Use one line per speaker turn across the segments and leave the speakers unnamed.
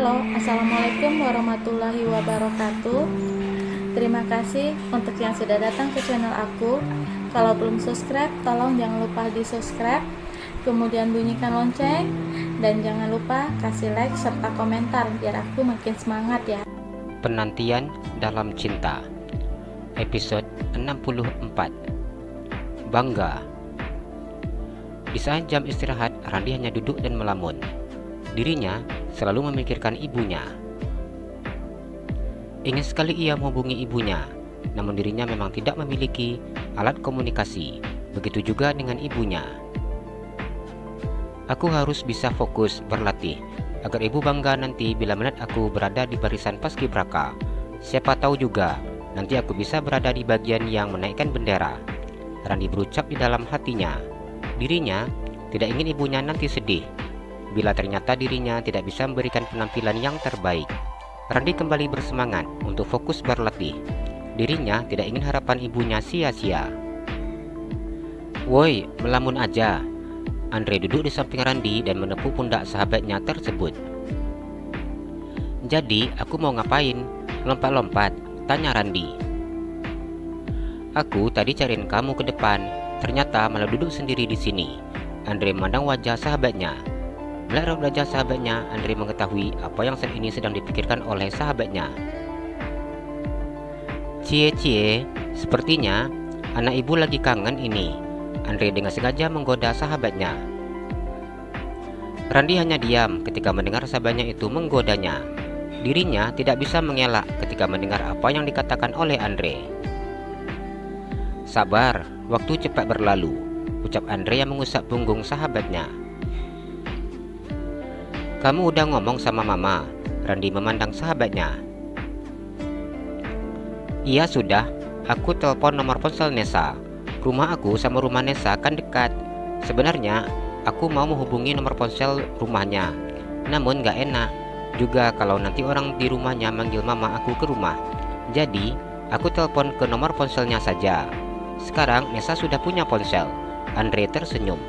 Halo, Assalamualaikum warahmatullahi wabarakatuh. Terima kasih untuk yang sudah datang ke channel aku. Kalau belum subscribe, tolong jangan lupa di subscribe, kemudian bunyikan lonceng, dan jangan lupa kasih like serta komentar biar aku makin semangat ya.
Penantian dalam cinta, episode 64. Bangga. Di saat jam istirahat, Randi hanya duduk dan melamun. Dirinya selalu memikirkan ibunya. Ingin sekali ia menghubungi ibunya, namun dirinya memang tidak memiliki alat komunikasi. Begitu juga dengan ibunya. Aku harus bisa fokus berlatih agar ibu bangga nanti bila melihat aku berada di barisan paskibraka. Siapa tahu juga nanti aku bisa berada di bagian yang menaikkan bendera. Randi berucap di dalam hatinya. Dirinya tidak ingin ibunya nanti sedih bila ternyata dirinya tidak bisa memberikan penampilan yang terbaik. Randi kembali bersemangat untuk fokus berlatih. Dirinya tidak ingin harapan ibunya sia-sia. "Woi, melamun aja." Andre duduk di samping Randi dan menepuk pundak sahabatnya tersebut. "Jadi, aku mau ngapain? Lompat-lompat?" tanya Randi. "Aku tadi cariin kamu ke depan, ternyata malah duduk sendiri di sini." Andre memandang wajah sahabatnya. Melihat wajah sahabatnya, Andre mengetahui apa yang saat ini sedang dipikirkan oleh sahabatnya. "Cie, sepertinya anak ibu lagi kangen ini." Andre dengan sengaja menggoda sahabatnya. Randi hanya diam ketika mendengar sahabatnya itu menggodanya. Dirinya tidak bisa mengelak ketika mendengar apa yang dikatakan oleh Andre. "Sabar, waktu cepat berlalu," ucap Andre yang mengusap punggung sahabatnya. "Kamu udah ngomong sama mama?" Randi memandang sahabatnya. "Iya sudah, aku telepon nomor ponsel Nesa. Rumah aku sama rumah Nesa kan dekat. Sebenarnya aku mau menghubungi nomor ponsel rumahnya, namun gak enak juga kalau nanti orang di rumahnya manggil mama aku ke rumah. Jadi aku telepon ke nomor ponselnya saja. Sekarang Nesa sudah punya ponsel." Andre tersenyum.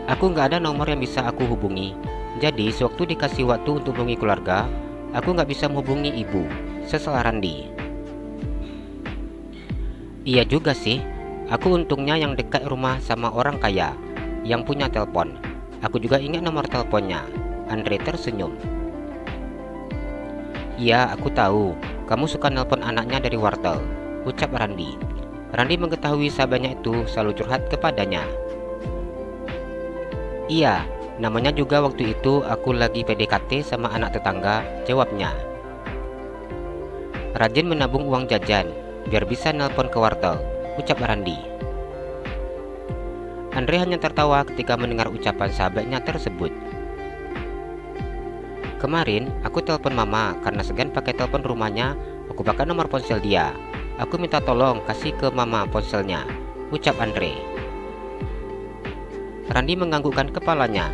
"Aku nggak ada nomor yang bisa aku hubungi. Jadi sewaktu dikasih waktu untuk hubungi keluarga, aku nggak bisa menghubungi ibu," sesal Randi. "Iya juga sih, aku untungnya yang dekat rumah sama orang kaya yang punya telepon. Aku juga ingat nomor teleponnya." Andre tersenyum. "Iya, aku tahu. Kamu suka nelpon anaknya dari wartel," ucap Randi. Randi mengetahui sahabatnya itu selalu curhat kepadanya. "Iya, namanya juga waktu itu aku lagi PDKT sama anak tetangga," jawabnya. "Rajin menabung uang jajan biar bisa nelpon ke wartel," ucap Randi. Andre hanya tertawa ketika mendengar ucapan sahabatnya tersebut. "Kemarin aku telepon mama karena segan pakai telepon rumahnya, aku pakai nomor ponsel dia. Aku minta tolong kasih ke mama ponselnya," ucap Andre. Randi menganggukkan kepalanya.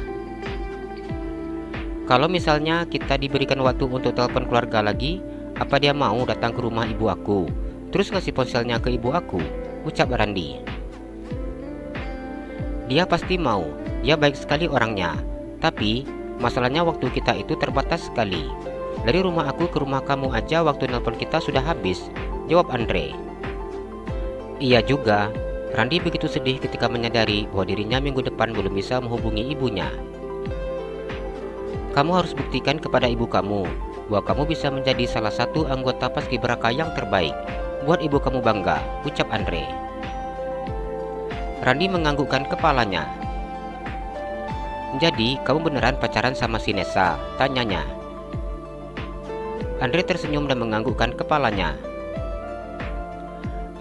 "Kalau misalnya kita diberikan waktu untuk telepon keluarga lagi, apa dia mau datang ke rumah ibu aku, terus ngasih ponselnya ke ibu aku?" ucap Randi. "Dia pasti mau, dia baik sekali orangnya. Tapi masalahnya waktu kita itu terbatas sekali. Dari rumah aku ke rumah kamu aja waktu nelpon kita sudah habis," jawab Andre. "Iya juga." Randi begitu sedih ketika menyadari bahwa dirinya minggu depan belum bisa menghubungi ibunya. "Kamu harus buktikan kepada ibu kamu bahwa kamu bisa menjadi salah satu anggota paskibraka yang terbaik. Buat ibu kamu bangga," ucap Andre. Randi menganggukkan kepalanya. "Jadi kamu beneran pacaran sama si Nesa?" tanyanya. Andre tersenyum dan menganggukkan kepalanya.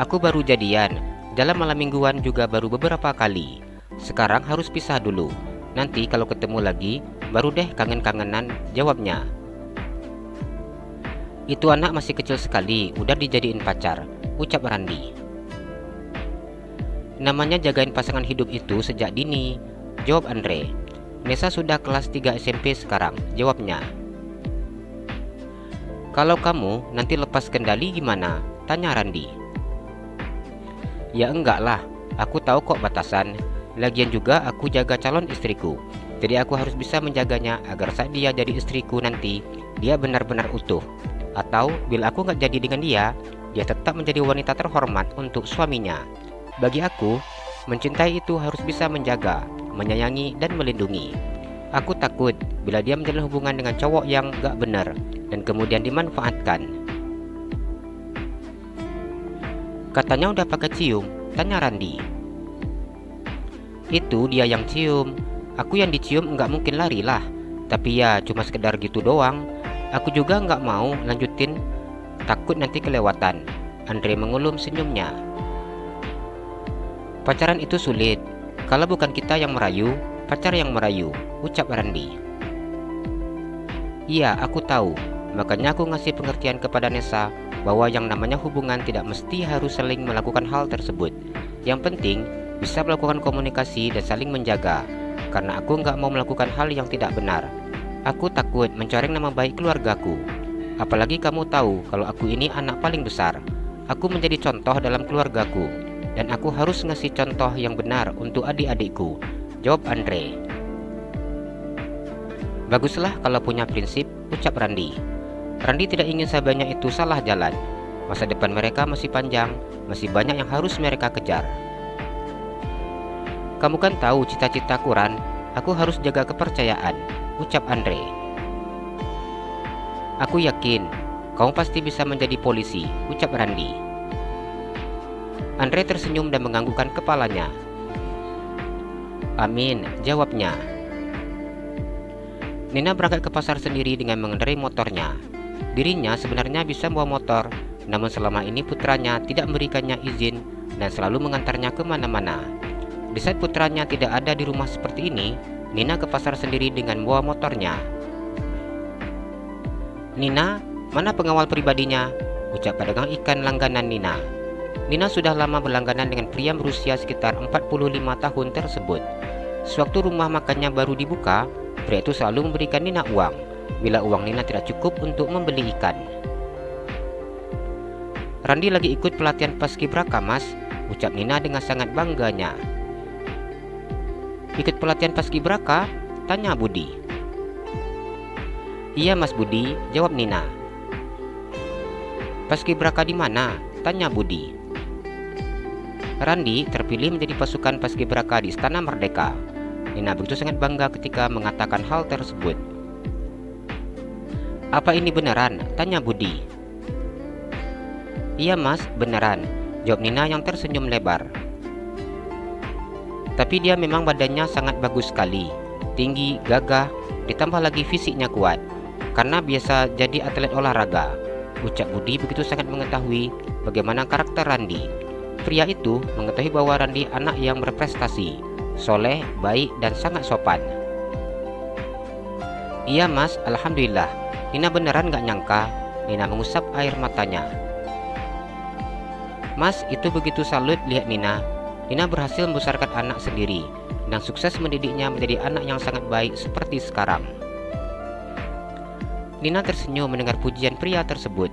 "Aku baru jadian. Dalam malam mingguan juga baru beberapa kali. Sekarang harus pisah dulu. Nanti kalau ketemu lagi, baru deh kangen-kangenan," jawabnya. "Itu anak masih kecil sekali, udah dijadiin pacar," ucap Randi. "Namanya jagain pasangan hidup itu sejak dini," jawab Andre. "Nesa sudah kelas 3 SMP sekarang," jawabnya. "Kalau kamu nanti lepas kendali gimana?" tanya Randi. "Ya enggak lah, aku tahu kok batasan. Lagian juga aku jaga calon istriku. Jadi aku harus bisa menjaganya agar saat dia jadi istriku nanti, dia benar-benar utuh. Atau bila aku nggak jadi dengan dia tetap menjadi wanita terhormat untuk suaminya. Bagi aku, mencintai itu harus bisa menjaga, menyayangi, dan melindungi. Aku takut bila dia menjalin hubungan dengan cowok yang gak benar dan kemudian dimanfaatkan. Katanya udah pakai cium, tanya Randi. Itu dia yang cium, aku yang dicium nggak mungkin lari lah. Tapi ya cuma sekedar gitu doang. Aku juga nggak mau lanjutin, takut nanti kelewatan. Andre mengulum senyumnya. Pacaran itu sulit. Kalau bukan kita yang merayu, pacar yang merayu, ucap Randi. Iya, aku tahu. Makanya aku ngasih pengertian kepada Nessa bahwa yang namanya hubungan tidak mesti harus saling melakukan hal tersebut. Yang penting bisa melakukan komunikasi dan saling menjaga. Karena aku nggak mau melakukan hal yang tidak benar. Aku takut mencoreng nama baik keluargaku. Apalagi kamu tahu kalau aku ini anak paling besar. Aku menjadi contoh dalam keluargaku. Dan aku harus ngasih contoh yang benar untuk adik-adikku, jawab Andre. Baguslah kalau punya prinsip, ucap Randi. Randi tidak ingin sahabatnya itu salah jalan. Masa depan mereka masih panjang, masih banyak yang harus mereka kejar. Kamu kan tahu cita-citaku, Ran. Aku harus jaga kepercayaan, ucap Andre. Aku yakin kamu pasti bisa menjadi polisi, ucap Randi. Andre tersenyum dan menganggukkan kepalanya. Amin, jawabnya. Nina berangkat ke pasar sendiri dengan mengendarai motornya. Dirinya sebenarnya bisa membawa motor, namun selama ini putranya tidak memberikannya izin dan selalu mengantarnya kemana-mana. Di saat putranya tidak ada di rumah seperti ini, Nina ke pasar sendiri dengan membawa motornya. Nina, mana pengawal pribadinya? Ucap pedagang ikan langganan Nina. Nina sudah lama berlangganan dengan pria berusia sekitar 45 tahun tersebut. Sewaktu rumah makannya baru dibuka, pria itu selalu memberikan Nina uang bila uang Nina tidak cukup untuk membeli ikan. Randi lagi ikut pelatihan paskibraka, Mas, ucap Nina dengan sangat bangganya. Ikut pelatihan paskibraka? Tanya Budi. Iya, Mas Budi, jawab Nina. Paskibraka di mana? Tanya Budi. Randi terpilih menjadi pasukan paskibraka di Istana Merdeka. Nina begitu sangat bangga ketika mengatakan hal tersebut. Apa ini beneran? Tanya Budi. Iya, Mas, beneran, jawab Nina yang tersenyum lebar. Tapi dia memang badannya sangat bagus sekali, tinggi, gagah, ditambah lagi fisiknya kuat, karena biasa jadi atlet olahraga, ucap Budi begitu sangat mengetahui bagaimana karakter Randi. Pria itu mengetahui bahwa Randi anak yang berprestasi, soleh, baik, dan sangat sopan. Iya, Mas, alhamdulillah. Nina beneran gak nyangka. Nina mengusap air matanya. Mas, itu begitu salut lihat Nina. Nina berhasil membesarkan anak sendiri dan sukses mendidiknya menjadi anak yang sangat baik seperti sekarang. Nina tersenyum mendengar pujian pria tersebut.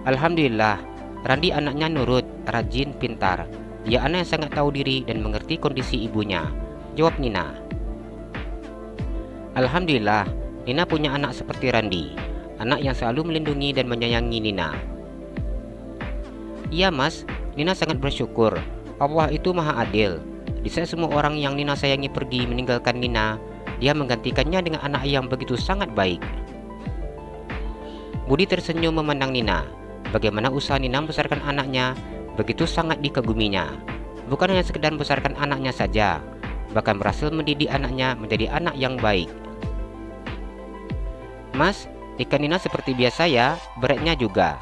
Alhamdulillah, Randi anaknya nurut, rajin, pintar. Dia anak yang sangat tahu diri dan mengerti kondisi ibunya, jawab Nina. Alhamdulillah, Nina punya anak seperti Randi, anak yang selalu melindungi dan menyayangi Nina. Iya, Mas, Nina sangat bersyukur. Allah itu maha adil. Di saat semua orang yang Nina sayangi pergi meninggalkan Nina, dia menggantikannya dengan anak yang begitu sangat baik. Budi tersenyum memandang Nina. Bagaimana usaha Nina membesarkan anaknya begitu sangat dikaguminya. Bukan hanya sekedar membesarkan anaknya saja, bahkan berhasil mendidik anaknya menjadi anak yang baik. Mas, ikan Nina seperti biasa ya, beratnya juga.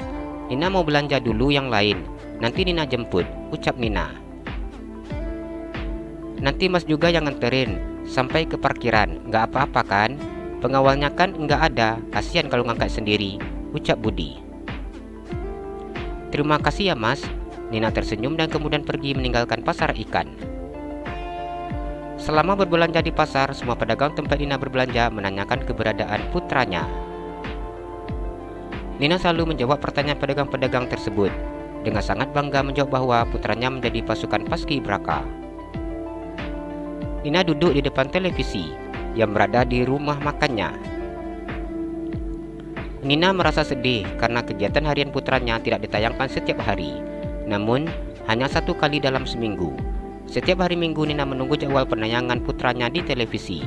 Nina mau belanja dulu yang lain, nanti Nina jemput, ucap Nina. Nanti Mas juga yang nganterin sampai ke parkiran, nggak apa-apa kan? Pengawalnya kan nggak ada, kasihan kalau ngangkat sendiri, ucap Budi. Terima kasih ya, Mas. Nina tersenyum dan kemudian pergi meninggalkan pasar ikan. Selama berbelanja di pasar, semua pedagang tempat Nina berbelanja menanyakan keberadaan putranya. Nina selalu menjawab pertanyaan pedagang-pedagang tersebut. Dengan sangat bangga menjawab bahwa putranya menjadi pasukan paskibraka. Nina duduk di depan televisi yang berada di rumah makannya. Nina merasa sedih karena kegiatan harian putranya tidak ditayangkan setiap hari, namun hanya 1 kali dalam seminggu. Setiap hari Minggu Nina menunggu jadwal penayangan putranya di televisi.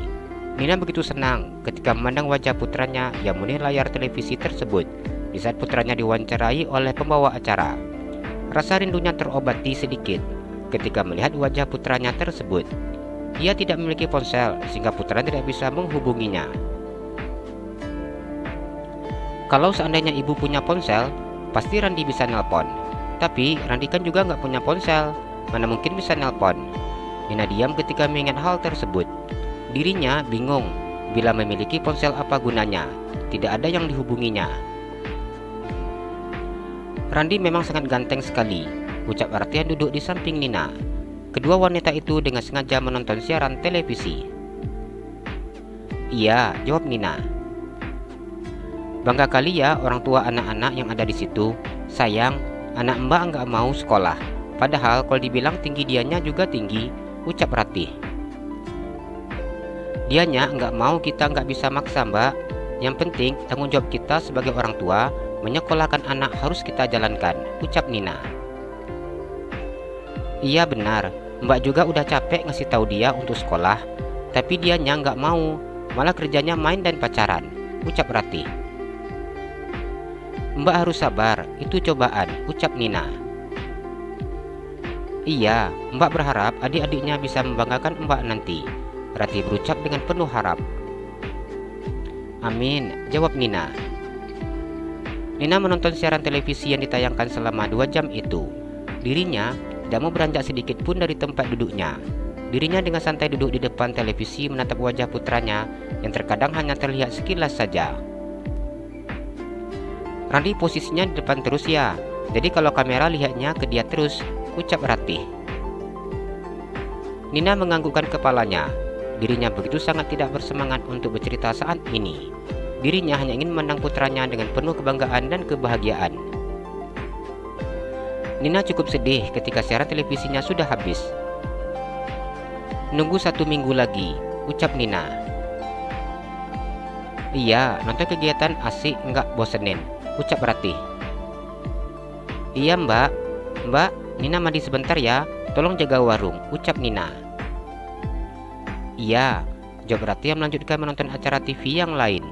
Nina begitu senang ketika memandang wajah putranya yang memenuhi layar televisi tersebut di saat putranya diwawancarai oleh pembawa acara. Rasa rindunya terobati sedikit ketika melihat wajah putranya tersebut. Ia tidak memiliki ponsel sehingga putranya tidak bisa menghubunginya. Kalau seandainya ibu punya ponsel, pasti Randi bisa nelpon. Tapi Randi kan juga nggak punya ponsel, mana mungkin bisa nelpon. Nina diam ketika mengingat hal tersebut. Dirinya bingung, bila memiliki ponsel apa gunanya, tidak ada yang dihubunginya. Randi memang sangat ganteng sekali, ucap Artian duduk di samping Nina. Kedua wanita itu dengan sengaja menonton siaran televisi. Iya, jawab Nina. Bangga kali ya orang tua anak-anak yang ada di situ. Sayang, anak Mbak nggak mau sekolah. Padahal kalau dibilang tinggi dianya juga tinggi, ucap Ratih. Dianya nggak mau, kita nggak bisa maksa Mbak. Yang penting tanggung jawab kita sebagai orang tua, menyekolahkan anak harus kita jalankan, ucap Nina. Iya benar, Mbak juga udah capek ngasih tahu dia untuk sekolah, tapi dianya nggak mau, malah kerjanya main dan pacaran, ucap Ratih. Mbak harus sabar, itu cobaan, ucap Nina. Iya, Mbak berharap adik-adiknya bisa membanggakan Mbak nanti, Ratih berucap dengan penuh harap. Amin, jawab Nina. Nina menonton siaran televisi yang ditayangkan selama 2 jam itu. Dirinya tidak mau beranjak sedikit pun dari tempat duduknya. Dirinya dengan santai duduk di depan televisi menatap wajah putranya yang terkadang hanya terlihat sekilas saja. Randi posisinya di depan terus ya, jadi kalau kamera lihatnya ke dia terus, ucap Ratih. Nina menganggukkan kepalanya. Dirinya begitu sangat tidak bersemangat untuk bercerita saat ini. Dirinya hanya ingin memandang putranya dengan penuh kebanggaan dan kebahagiaan. Nina cukup sedih ketika siaran televisinya sudah habis. Nunggu 1 minggu lagi, ucap Nina. Iya, nonton kegiatan asik nggak bosenin, ucap Ratih. Iya Mbak, Nina mandi sebentar ya, tolong jaga warung, ucap Nina. Iya, jawab Ratih yang melanjutkan menonton acara TV yang lain.